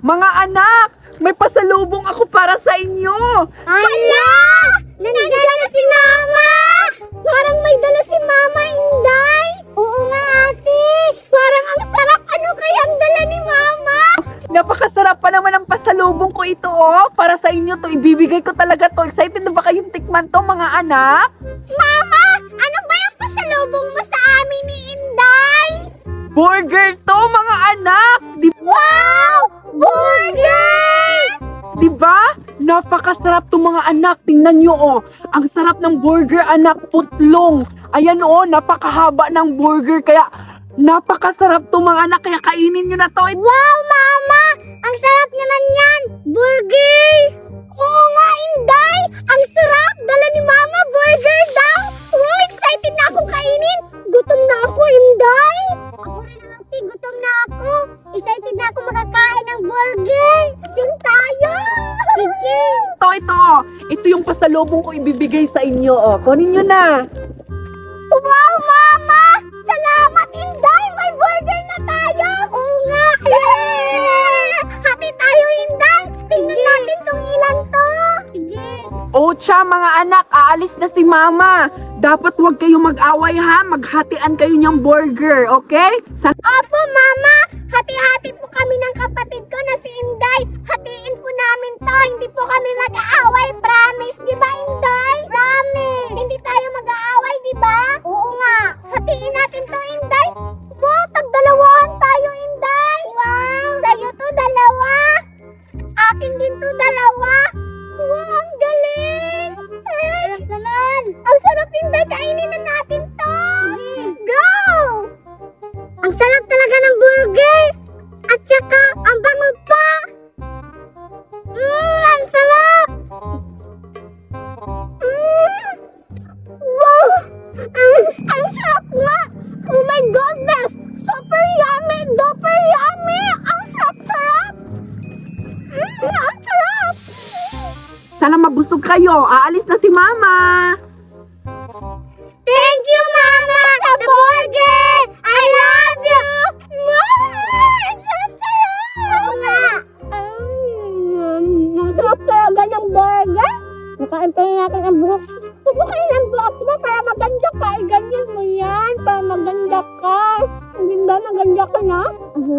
Mga anak, may pasalubong ako para sa inyo. Hala! Nandiyan na si Mama! Parang may dala si Mama, Inday! Oo nga, ate! Parang ang sarap! Ano kaya ang dala ni Mama? Napakasarap pa naman ang pasalubong ko ito, oh. Para sa inyo to, ibibigay ko talaga to. Excited na ba kayong tikman to, mga anak? Mama! Ano ba yung pasalubong mo sa amin ni Inday? Burger to, mga anak! Wow! Burger! Diba? Napakasarap to, mga anak. Tingnan nyo, oh. Ang sarap ng burger, anak. Putlong. Ayan, oh. Napakahaba ng burger. Kaya, napakasarap to, mga anak. Kaya kainin nyo na to. Wow, Mama! Ang sarap naman yan! Burger! Oo nga, Inday! Ang sarap! Dala ni Mama, burger daw! Wow, excited na akong kainin! Gutom na ako, Inday! Ako rin, ate. Gutom na ako! Excited na ako makakain ng burger! Sige tayo! Sige! Ito. Ito yung pasalubong ko ibibigay sa inyo, oh. Kunin nyo na. Wow, Mama! Salamat, Inday! May burger na tayo! Oo nga! Yeah! Happy tayo, Inday! Tingnan natin kung ilan to! Sige! Ocha, mga anak, aalis na si Mama. Dapat huwag kayong mag-away, ha? Maghatian kayo niyang burger, okay? Opo, Mama! Hati-hati po kami ng kapatid ko na si Inday. Hatiin po namin to. Hindi po kami mag-aaway. Promise, di ba, Inday? Promise! Hindi tayo mag-aaway, di ba? Oo nga. Hatiin natin to, Inday. Wow, tagdalawahan tayo, Inday. Wow! Sa'yo to, dalawa. Akin din to, dalawa. Wow, ang galing! Sarap naman! Ang sarap, Inday. Kainin na natin to. Sige. Go! Ang sarap talaga ng burger! At saka, ang bango pa! Ang sarap! Wow! Ang sarap nga! Oh my goodness! Super yummy! Super yummy! Ang sarap-sarap! Ang sarap! Sana mabusog kayo. Aalis na si Mama. Thank you, Mama, sa burger! I love you! Ang sarap-sarap! Oo nga! Ang sarap talaga ng burger! Nakain pa rin natin ang buhok. Huwag mo kayo ng buhok mo para maganda ka. Ganyan mo yan para maganda ka. Hindi ba maganda ka na?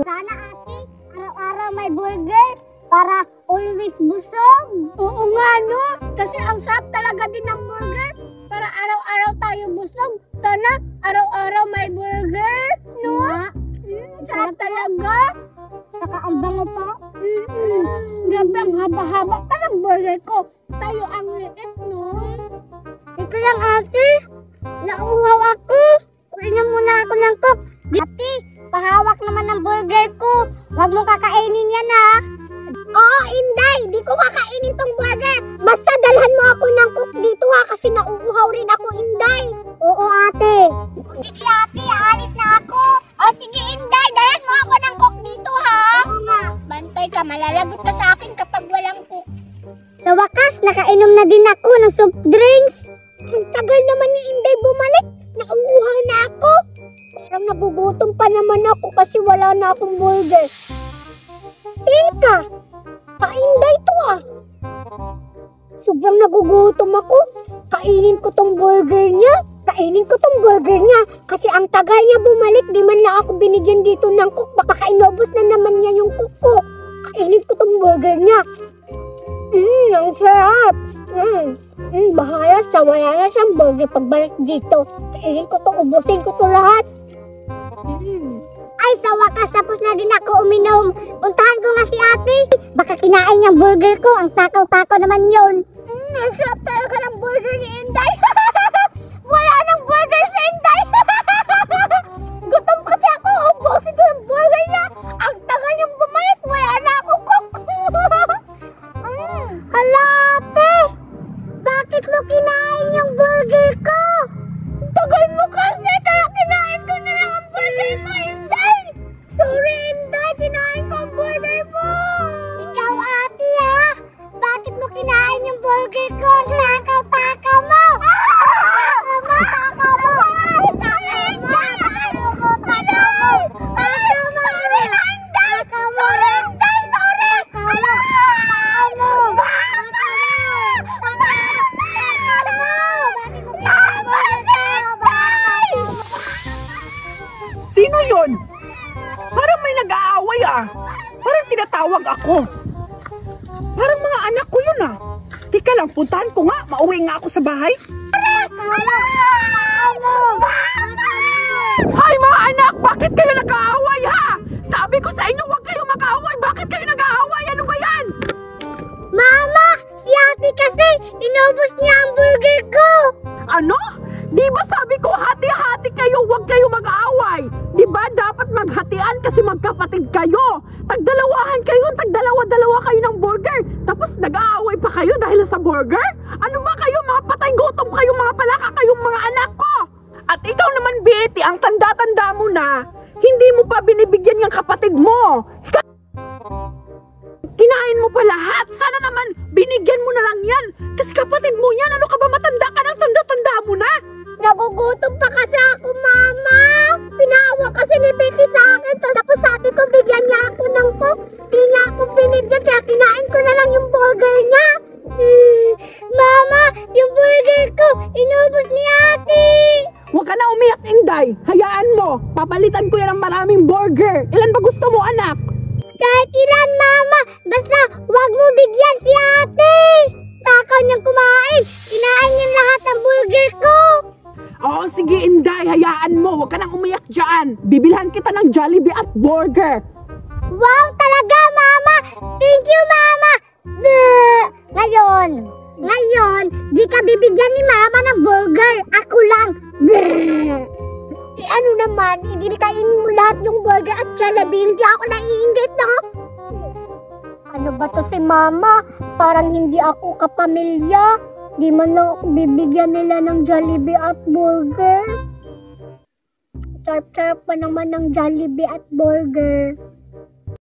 Sana, ate, araw-araw may burger para always busog. Oo nga, no? Kasi ang sarap talaga din ng burger. Para araw-araw tayo busog. Sana araw-araw may burger, no? Sarap talaga. Saka ang bango pa. Grabe, ang haba-haba pa ng burger ko. Tayo ang liit, no? Ito lang, ate. Nauuhaw ako. Kunin muna ako ng coke. Ate, pahawak naman ng burger ko. Huwag mong kakainin yan, ha? Oo, Inday. Di ko kakainin tong burger. Basta dalhan mo ako ng coke dito, ha? Kasi nauuhaw rin ako, Inday. Oo, ate. Sige, ate. Aalis na ako. O, sige, Inday. Dalhan mo ako ng coke dito, ha? Oo nga. Bantay ka. Malalagot ka sa akin kapag walang coke. Sa wakas, nakainom na din ako ng soft drinks. Ang tagal naman ni Inday bumalik. Nauuhaw na ako. Parang nagugutom pa naman ako kasi wala na akong burger. Teka, ka-Inday to, ah. Sobrang nagugutom ako. Kainin ko tong burger niya. Kasi ang tagal niya bumalik. Di man lang ako binigyan dito ng cook. Baka inubos na naman niya yung cook ko. Kainin ko tong burger niya. Ang sarap. Bahala siya. Wala na siyang burger pagbalik dito. Kainin ko to, ubusin ko to lahat. Ay, sa wakas tapos na din ako uminom. Puntahan ko nga si ate. Baka kinain niyang burger ko. Ang takaw-takaw naman yun. Ang sarap talaga ng burger ni Inday. Wala nang burger si Inday. Gutom kasi ako. Ubusin ko yung burger niya. Ang tagal niyang bumalik. Wala na akong cook. Hala, ate. Bakit mo kinain yung burger ko? Tagal mo kasi. Kaya kinain ko na lang ang burger mo, Inday. Sorry, Inday. Kinain ko ang burger mo. Ikaw, ate, ha? Bakit mo kinain yung burger ko? Takaw-takaw mo. Takaw mo. Sorry, Inday. Sorry. lang tinatawag ako? Parang mga anak ko yun ah. Tika lang, puntahan ko nga. Mauwi nga ako sa bahay. Hay mga anak, bakit kayo nag-aaway ha? Sabi ko sa inyo, huwag kayo mag-aaway. Bakit kayo nag-aaway? Ano ba yan? Mama, si ate kasi, inubos niya ang burger ko. Ano? Di ba sabi ko hati-hati kayo, huwag kayo mag-aaway? Di ba dapat maghatian kasi magkapatid kayo? Tagdalawahan kayo, tagdalawa-dalawa kayo ng burger. Tapos nag-aaway pa kayo dahil sa burger? Ano ba kayo, mga patay gutom kayo, mga palaka kayong mga anak ko? At ikaw naman, Betty, ang tanda-tanda mo na, hindi mo pa binibigyan yung kapatid mo. Kinain mo pa lahat. Sana naman, binigyan mo na lang yan. Kasi kapatid mo yan, ano ka ba, matanda ka ng tanda-tanda mo na? Nagugutom pa kasi ako, Mama. Pinawa kasi ni Betty sa akin. Tapos sabi ko, bigyan niya ako ng Coke. Di niya ako binigyan, kaya kinain ko na lang yung burger niya. Mama, yung burger ko, inubos ni ate. Huwag ka na umiyak, Inday. Hayaan mo. Papalitan ko yan ng maraming burger. Ilan ba gusto mo, anak? Kahit ilan, Mama. Basta, wag mo bigyan si ate. Takaw niyang kumain. Kinain niya lahat ng burger ko. Oo, sige, Inday. Hayaan mo. Huwag ka nang umiyak dyan. Bibilhan kita ng Jollibee at burger. Wow, talaga, Mama. Thank you, Mama. Ngayon, di ka bibigyan ni Mama ng burger. Ako lang. Ano naman, hindi kainin mo lahat yung burger at Jollibee. Hindi ako naiingit, no? Ano ba to si Mama? Parang hindi ako kapamilya. Di man lang ako bibigyan nila ng Jollibee at burger. Sarap-sarap pa naman ng Jollibee at burger.